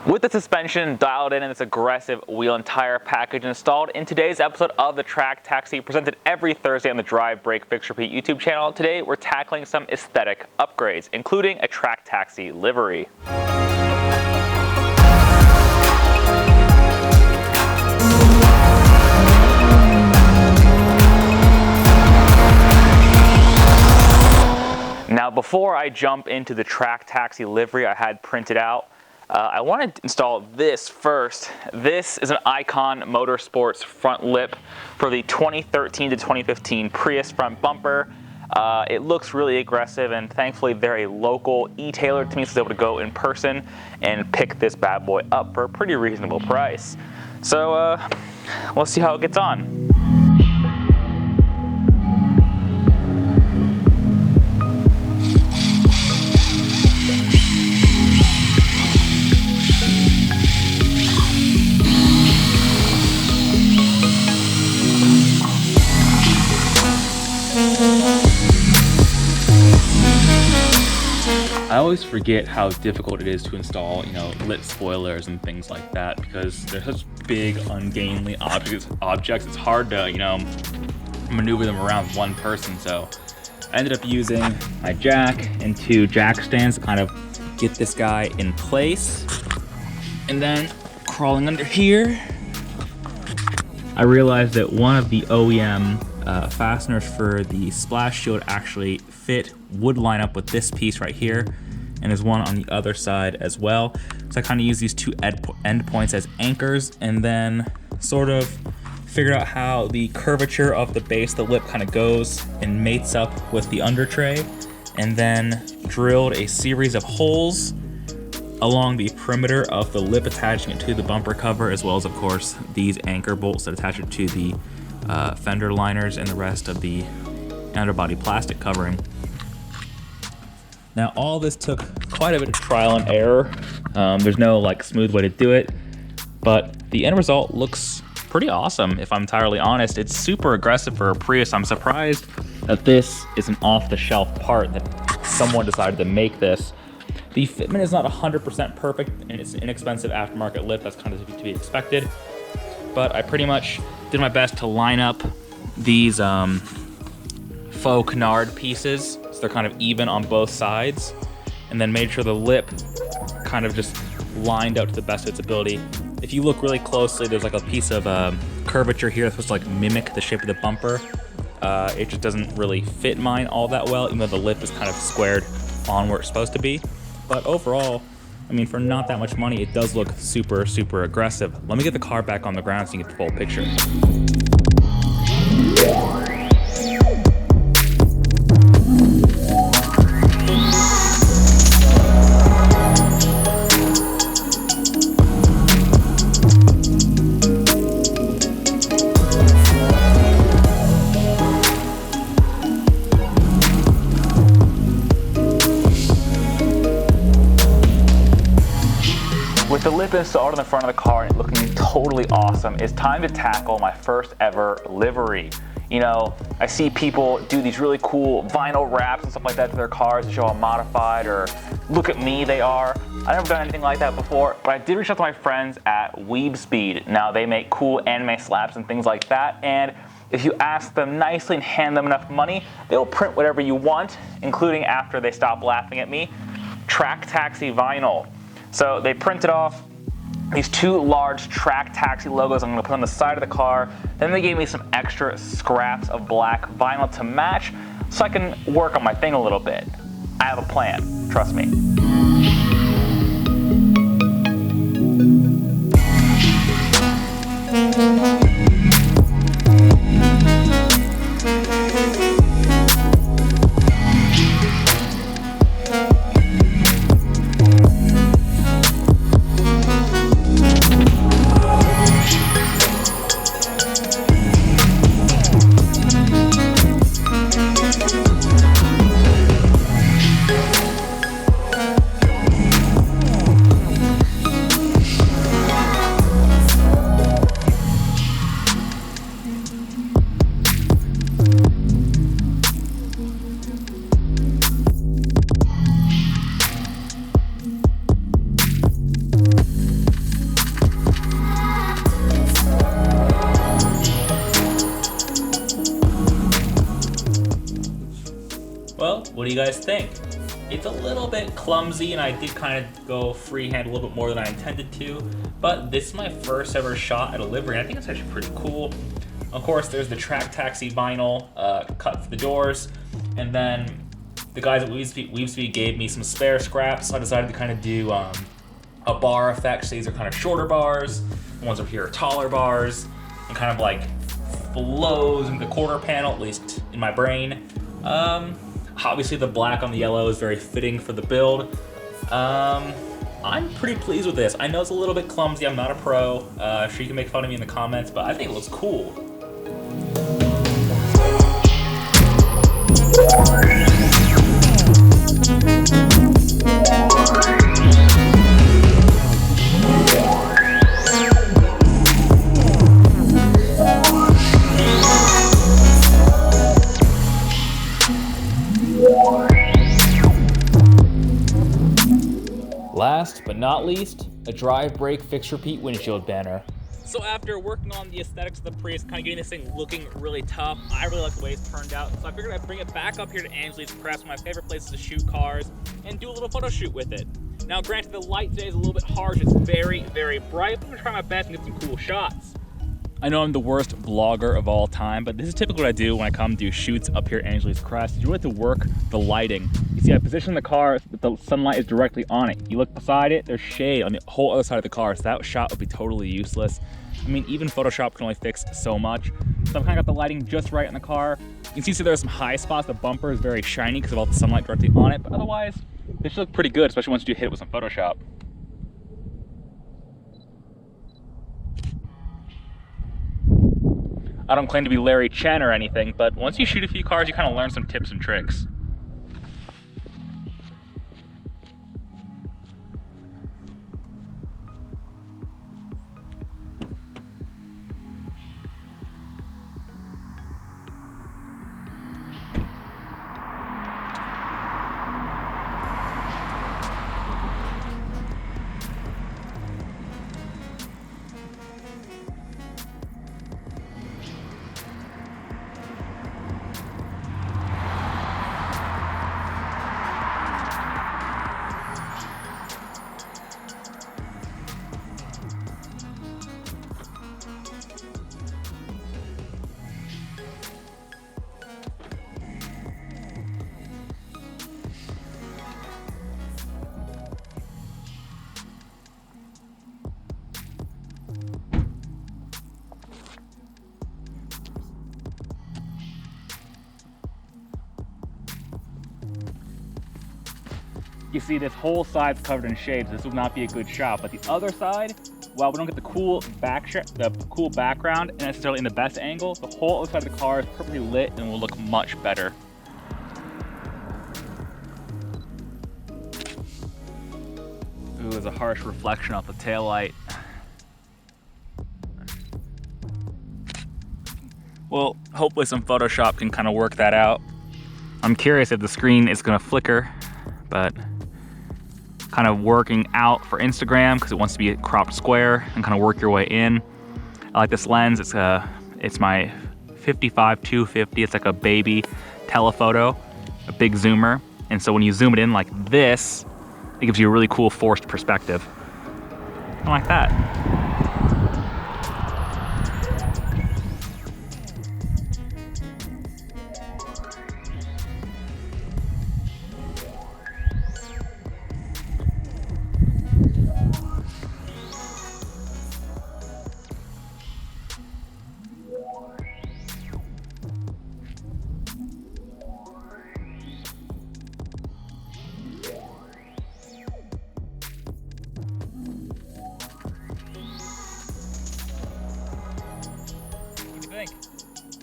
With the suspension dialed in and this aggressive wheel and tire package installed, in today's episode of the Track Taxi, presented every Thursday on the Drive, Brake, Fix, Repeat YouTube channel, today we're tackling some aesthetic upgrades, including a Track Taxi livery. Now, before I jump into the Track Taxi livery I had printed out, I want to install this first. This is an Icon Motorsports front lip for the 2013 to 2015 Prius front bumper. It looks really aggressive, and thankfully they're a local e-tailer to me, so I was able to go in person and pick this bad boy up for a pretty reasonable price. So let's see how it gets on. I always forget how difficult it is to install, lit spoilers and things like that, because they're such big, ungainly objects. It's hard to, maneuver them around with one person. So I ended up using my jack and two jack stands to kind of get this guy in place. And then crawling under here, I realized that one of the OEM fasteners for the splash shield actually would line up with this piece right here, and there's one on the other side as well. So I kind of use these two end points as anchors, and then sort of figured out how the curvature of the base of the lip kind of goes and mates up with the under tray, and then drilled a series of holes along the perimeter of the lip, attaching it to the bumper cover, as well as, of course, these anchor bolts that attach it to the fender liners and the rest of the underbody plastic covering. Now, all this took quite a bit of trial and error. There's no smooth way to do it, but the end result looks pretty awesome, if I'm entirely honest. It's super aggressive for a Prius. I'm surprised that this is an off-the-shelf part, that someone decided to make this. The fitment is not 100% perfect, and it's an inexpensive aftermarket lip. That's kind of to be expected. But I pretty much did my best to line up these faux canard pieces so they're kind of even on both sides, and then made sure the lip kind of just lined out to the best of its ability. If you look really closely, there's a piece of curvature here that's supposed to mimic the shape of the bumper. It just doesn't really fit mine all that well, even though the lip is kind of squared on where it's supposed to be. But overall, for not that much money, it does look super, super aggressive. Let me get the car back on the ground so you get the full picture. With the lip installed in the front of the car and looking totally awesome, it's time to tackle my first ever livery. I see people do these really cool vinyl wraps and stuff like that to their cars to show how modified, or look at me they are. I've never done anything like that before, but I did reach out to my friends at Weebspeed. Now, they make cool anime slabs and things like that, and if you ask them nicely and hand them enough money, they'll print whatever you want, including, after they stop laughing at me, Track Taxi vinyl. So they printed off these two large Track Taxi logos I'm going to put on the side of the car. Then they gave me some extra scraps of black vinyl to match, so I can work on my thing a little bit. I have a plan, trust me. What do you guys think? It's a little bit clumsy, and I did kind of go freehand a little bit more than I intended to, but this is my first ever shot at a livery, and I think it's actually pretty cool. Of course, there's the track taxi vinyl cut for the doors, and then the guys at Weavespeed gave me some spare scraps, so I decided to kind of do a bar effect. So these are kind of shorter bars, the ones over here are taller bars, and kind of like flows into the quarter panel, at least in my brain. Obviously the black on the yellow is very fitting for the build. I'm pretty pleased with this. I know it's a little bit clumsy, I'm not a pro. Sure, you can make fun of me in the comments, but I think it looks cool. Last but not least, a drive brake fix repeat windshield banner. So after working on the aesthetics of the Prius, kind of getting this thing looking really tough, I really like the way it's turned out. So I figured I'd bring it back up here to Angeles Press, one of my favorite places to shoot cars, and do a little photo shoot with it. Now granted, the light today is a little bit harsh, it's very, very bright, but I'm gonna try my best and get some cool shots. I know I'm the worst vlogger of all time, but this is typically what I do when I come do shoots up here at Angeles Crest. You really have to work the lighting. You see, I position the car that the sunlight is directly on it. You look beside it, there's shade on the whole other side of the car, so that shot would be totally useless. I mean, even Photoshop can only fix so much. So I've kind of got the lighting just right in the car. You can see there's some high spots. The bumper is very shiny because of all the sunlight directly on it, but otherwise, this should look pretty good, especially once you hit it with some Photoshop. I don't claim to be Larry Chen or anything, but once you shoot a few cars, you kind of learn some tips and tricks. You see this whole side's covered in shades. This would not be a good shot, but the other side, while we don't get the cool background and necessarily in the best angle, the whole other side of the car is perfectly lit and will look much better. Ooh, there's a harsh reflection off the taillight. Well, hopefully some Photoshop can kind of work that out. I'm curious if the screen is gonna flicker, but kind of working out for Instagram because it wants to be cropped square and kind of work your way in. I like this lens. It's my 55-250. It's like a baby telephoto, a big zoomer. And so when you zoom it in like this, it gives you a really cool forced perspective. I like that.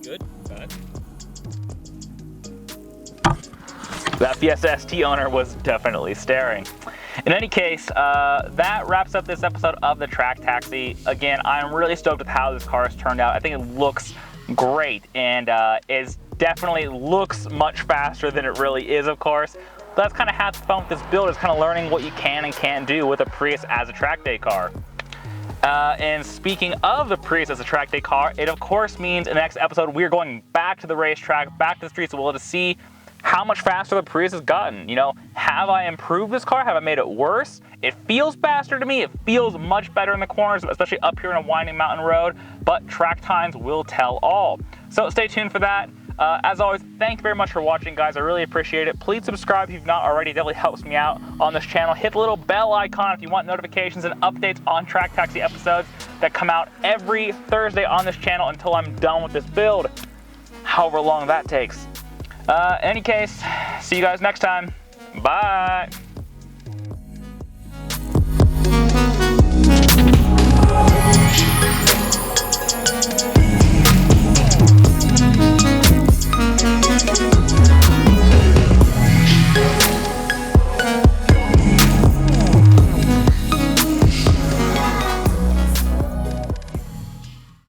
Good? Bad? That Fiesta ST owner was definitely staring. In any case, that wraps up this episode of the Track Taxi. Again, I'm really stoked with how this car has turned out. I think it looks great and is definitely looks much faster than it really is, of course. But that's kind of half the fun with this build, is kind of learning what you can and can't do with a Prius as a track day car. And speaking of the Prius as a track day car, it of course means in the next episode we're going back to the racetrack, back to the streets of Will to see how much faster the Prius has gotten. You know, have I improved this car? Have I made it worse? It feels faster to me. It feels much better in the corners, especially up here in a winding mountain road, but track times will tell all. So stay tuned for that. As always, thank you very much for watching, guys. I really appreciate it. Please subscribe if you've not already. It definitely helps me out on this channel. Hit the little bell icon if you want notifications and updates on Track Taxi episodes that come out every Thursday on this channel until I'm done with this build, however long that takes. In any case, see you guys next time. Bye.